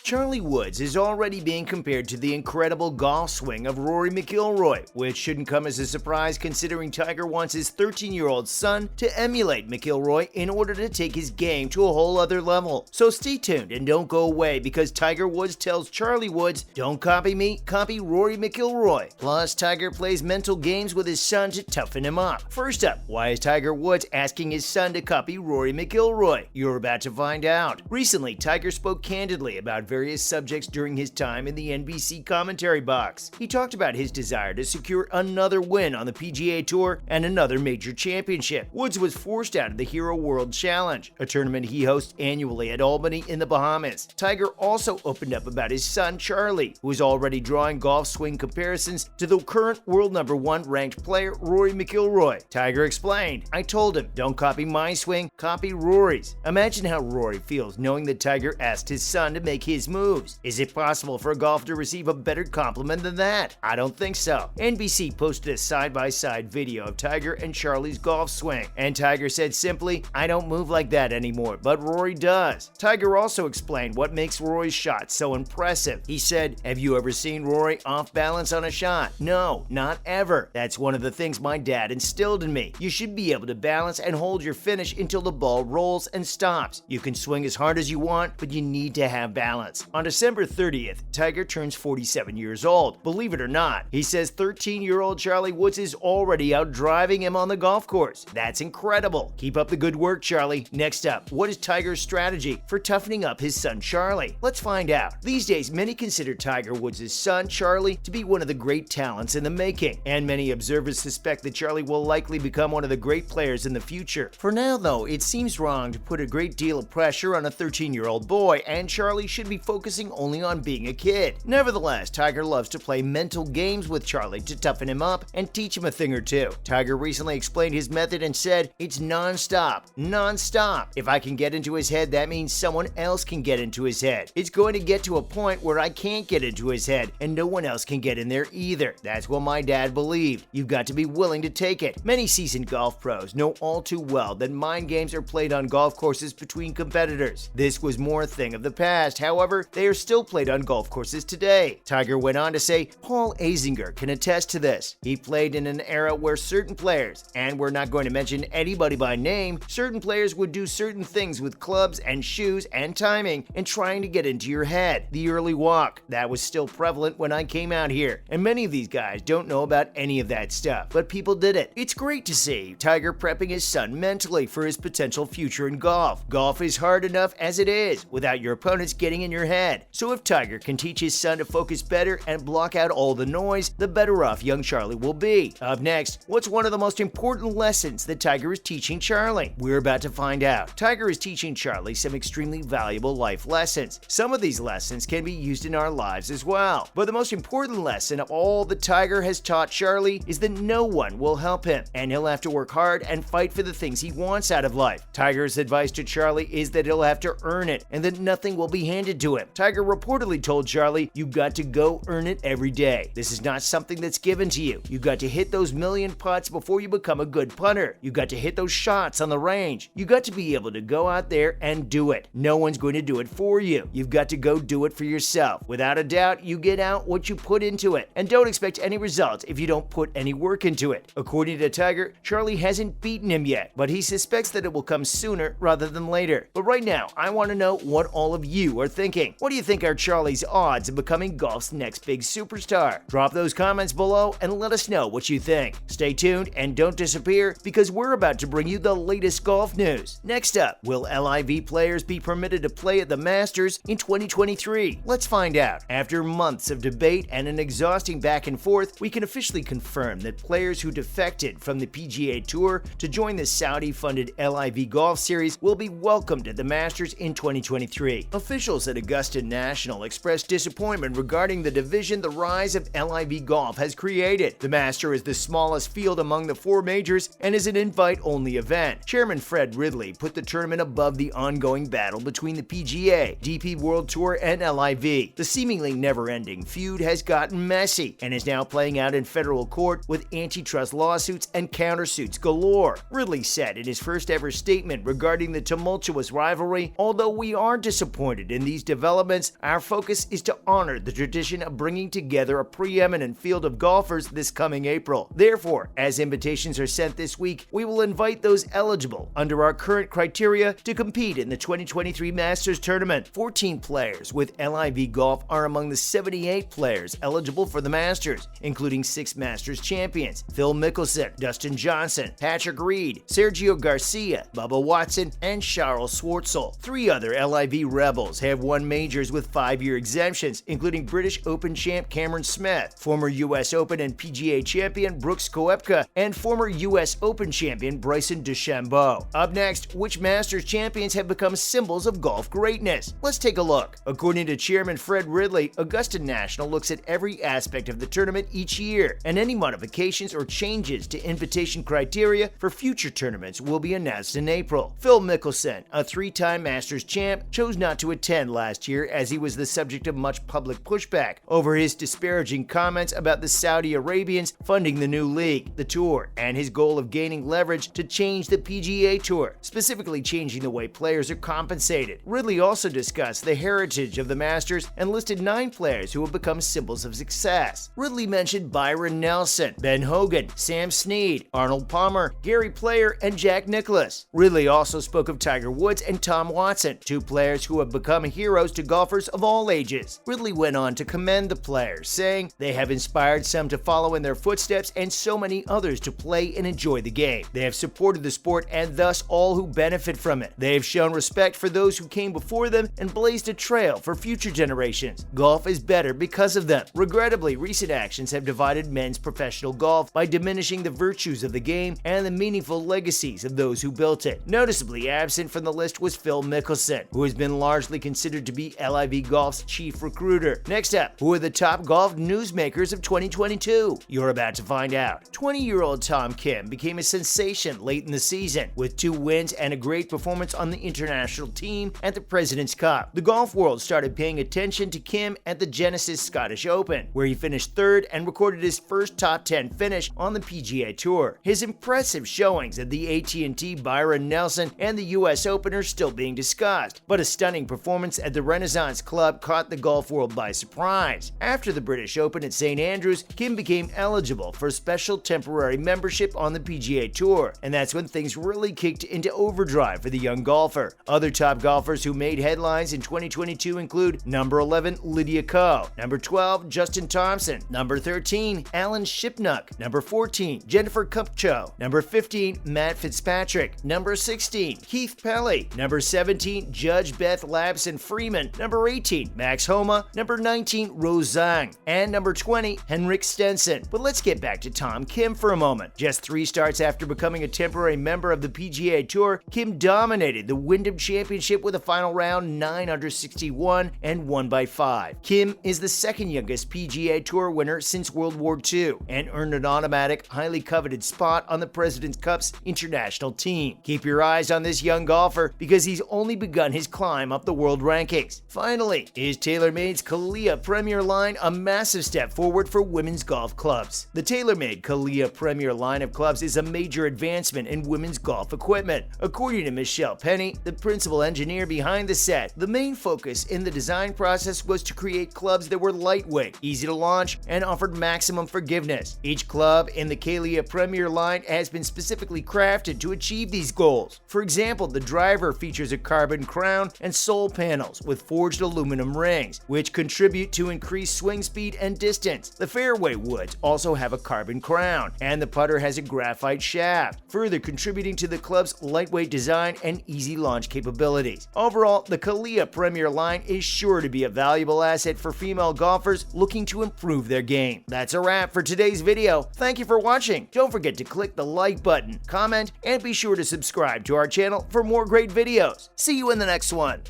Charlie Woods is already being compared to the incredible golf swing of Rory McIlroy, which shouldn't come as a surprise considering Tiger wants his 13-year-old son to emulate McIlroy in order to take his game to a whole other level. So stay tuned and don't go away because Tiger Woods tells Charlie Woods, "Don't copy me, copy Rory McIlroy." Plus, Tiger plays mental games with his son to toughen him up. First up, why is Tiger Woods asking his son to copy Rory McIlroy? You're about to find out. Recently, Tiger spoke candidly about various subjects during his time in the NBC commentary box. He talked about his desire to secure another win on the PGA Tour and another major championship. Woods was forced out of the Hero World Challenge, a tournament he hosts annually at Albany in the Bahamas. Tiger also opened up about his son Charlie, who is already drawing golf swing comparisons to the current world number 1 ranked player Rory McIlroy. Tiger explained, "I told him, don't copy my swing, copy Rory's." Imagine how Rory feels knowing that Tiger asked his son to make his moves. Is it possible for a golfer to receive a better compliment than that? I don't think so. NBC posted a side-by-side video of Tiger and Charlie's golf swing, and Tiger said simply, "I don't move like that anymore, but Rory does." Tiger also explained what makes Rory's shot so impressive. He said, "Have you ever seen Rory off balance on a shot? No, not ever. That's one of the things my dad instilled in me. You should be able to balance and hold your finish until the ball rolls and stops. You can swing as hard as you want, but you need to have balance." On December 30th, Tiger turns 47 years old. Believe it or not, he says 13-year-old Charlie Woods is already out driving him on the golf course. That's incredible. Keep up the good work, Charlie. Next up, what is Tiger's strategy for toughening up his son Charlie? Let's find out. These days, many consider Tiger Woods' son Charlie to be one of the great talents in the making, and many observers suspect that Charlie will likely become one of the great players in the future. For now, though, it seems wrong to put a great deal of pressure on a 13-year-old boy, and Charlie should be focusing only on being a kid. Nevertheless, Tiger loves to play mental games with Charlie to toughen him up and teach him a thing or two. Tiger recently explained his method and said, "It's non-stop. Non-stop. If I can get into his head, that means someone else can get into his head. It's going to get to a point where I can't get into his head, and no one else can get in there either. That's what my dad believed. You've got to be willing to take it." Many seasoned golf pros know all too well that mind games are played on golf courses between competitors. This was more a thing of the past. However, they are still played on golf courses today. Tiger went on to say, "Paul Azinger can attest to this. He played in an era where certain players, and we're not going to mention anybody by name, certain players would do certain things with clubs and shoes and timing and trying to get into your head. The early walk, that was still prevalent when I came out here, and many of these guys don't know about any of that stuff, but people did it." It's great to see Tiger prepping his son mentally for his potential future in golf. Golf is hard enough as it is, without your opponents getting in your head. So if Tiger can teach his son to focus better and block out all the noise, the better off young Charlie will be. Up next, what's one of the most important lessons that Tiger is teaching Charlie? We're about to find out. Tiger is teaching Charlie some extremely valuable life lessons. Some of these lessons can be used in our lives as well. But the most important lesson of all that Tiger has taught Charlie is that no one will help him, and he'll have to work hard and fight for the things he wants out of life. Tiger's advice to Charlie is that he'll have to earn it, and that nothing will be handed to him. Tiger reportedly told Charlie, "You got to go earn it every day. This is not something that's given to you. You got to hit those million putts before you become a good punter. You got to hit those shots on the range. You got to be able to go out there and do it. No one's going to do it for you. You've got to go do it for yourself. Without a doubt, you get out what you put into it, and don't expect any results if you don't put any work into it." According to Tiger, Charlie hasn't beaten him yet, but he suspects that it will come sooner rather than later. But right now, I want to know what all of you are thinking. What do you think are Charlie's odds of becoming golf's next big superstar? Drop those comments below and let us know what you think. Stay tuned and don't disappear because we're about to bring you the latest golf news. Next up, will LIV players be permitted to play at the Masters in 2023? Let's find out. After months of debate and an exhausting back and forth, we can officially confirm that players who defected from the PGA Tour to join the Saudi-funded LIV Golf Series will be welcomed at the Masters in 2023. Officials at Augusta National expressed disappointment regarding the division the rise of LIV Golf has created. The Master is the smallest field among the 4 majors and is an invite-only event. Chairman Fred Ridley put the tournament above the ongoing battle between the PGA, DP World Tour, and LIV. The seemingly never-ending feud has gotten messy and is now playing out in federal court with antitrust lawsuits and countersuits galore. Ridley said in his first ever statement regarding the tumultuous rivalry, "Although we are disappointed in these developments, developments, our focus is to honor the tradition of bringing together a preeminent field of golfers this coming April. Therefore, as invitations are sent this week, we will invite those eligible under our current criteria to compete in the 2023 Masters Tournament. 14 players with LIV Golf are among the 78 players eligible for the Masters, including 6 Masters champions: Phil Mickelson, Dustin Johnson, Patrick Reed, Sergio Garcia, Bubba Watson, and Charles Schwartzel. 3 other LIV Rebels have won majors with 5-year exemptions, including British Open champ Cameron Smith, former US Open and PGA champion Brooks Koepka, and former US Open champion Bryson DeChambeau. Up next, which Masters champions have become symbols of golf greatness? Let's take a look. According to Chairman Fred Ridley, Augusta National looks at every aspect of the tournament each year, and any modifications or changes to invitation criteria for future tournaments will be announced in April. Phil Mickelson, a 3-time Masters champ, chose not to attend last year as he was the subject of much public pushback over his disparaging comments about the Saudi Arabians funding the new league, the tour, and his goal of gaining leverage to change the PGA Tour, specifically changing the way players are compensated. Ridley also discussed the heritage of the Masters and listed 9 players who have become symbols of success. Ridley mentioned Byron Nelson, Ben Hogan, Sam Snead, Arnold Palmer, Gary Player, and Jack Nicklaus. Ridley also spoke of Tiger Woods and Tom Watson, 2 players who have become heroes to golfers of all ages. Ridley went on to commend the players, saying they have inspired some to follow in their footsteps and so many others to play and enjoy the game. They have supported the sport and thus all who benefit from it. They have shown respect for those who came before them and blazed a trail for future generations. Golf is better because of them. Regrettably, recent actions have divided men's professional golf by diminishing the virtues of the game and the meaningful legacies of those who built it. Noticeably absent from the list was Phil Mickelson, who has been largely considered to be LIV Golf's chief recruiter. Next up, who are the top golf newsmakers of 2022? You're about to find out. 20-year-old Tom Kim became a sensation late in the season, with 2 wins and a great performance on the international team at the President's Cup. The golf world started paying attention to Kim at the Genesis Scottish Open, where he finished 3rd and recorded his first top 10 finish on the PGA Tour. His impressive showings at the AT&T Byron Nelson and the US Open are still being discussed, but a stunning performance at the Renaissance Club caught the golf world by surprise. After the British Open at St. Andrews, Kim became eligible for special temporary membership on the PGA Tour, and that's when things really kicked into overdrive for the young golfer. Other top golfers who made headlines in 2022 include number 11 Lydia Ko, number 12 Justin Thompson, number 13 Alan Shipnuck, number 14 Jennifer Kupcho, number 15 Matt Fitzpatrick, number 16 Keith Pelley, number 17 Judge Beth Labson Freeman, number 18 Max Homa, number 19 Rose Zhang, and number 20 Henrik Stenson. But let's get back to Tom Kim for a moment. Just 3 starts after becoming a temporary member of the PGA Tour, Kim dominated the Wyndham Championship with a final round 9 under 61 and won by 5. Kim is the 2nd youngest PGA Tour winner since World War II and earned an automatic, highly coveted spot on the President's Cup's international team. Keep your eyes on this young golfer because he's only begun his climb up the world rankings. Finally, is TaylorMade's Kalia Premier line a massive step forward for women's golf clubs? The TaylorMade Kalia Premier line of clubs is a major advancement in women's golf equipment. According to Michelle Penny, the principal engineer behind the set, the main focus in the design process was to create clubs that were lightweight, easy to launch, and offered maximum forgiveness. Each club in the Kalia Premier line has been specifically crafted to achieve these goals. For example, the driver features a carbon crown and sole panels with forged aluminum rings, which contribute to increased swing speed and distance. The fairway woods also have a carbon crown, and the putter has a graphite shaft, further contributing to the club's lightweight design and easy launch capabilities. Overall, the Kalia Premier line is sure to be a valuable asset for female golfers looking to improve their game. That's a wrap for today's video. Thank you for watching. Don't forget to click the like button, comment, and be sure to subscribe to our channel for more great videos. See you in the next one.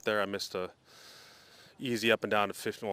There I missed a easy up and down to 51.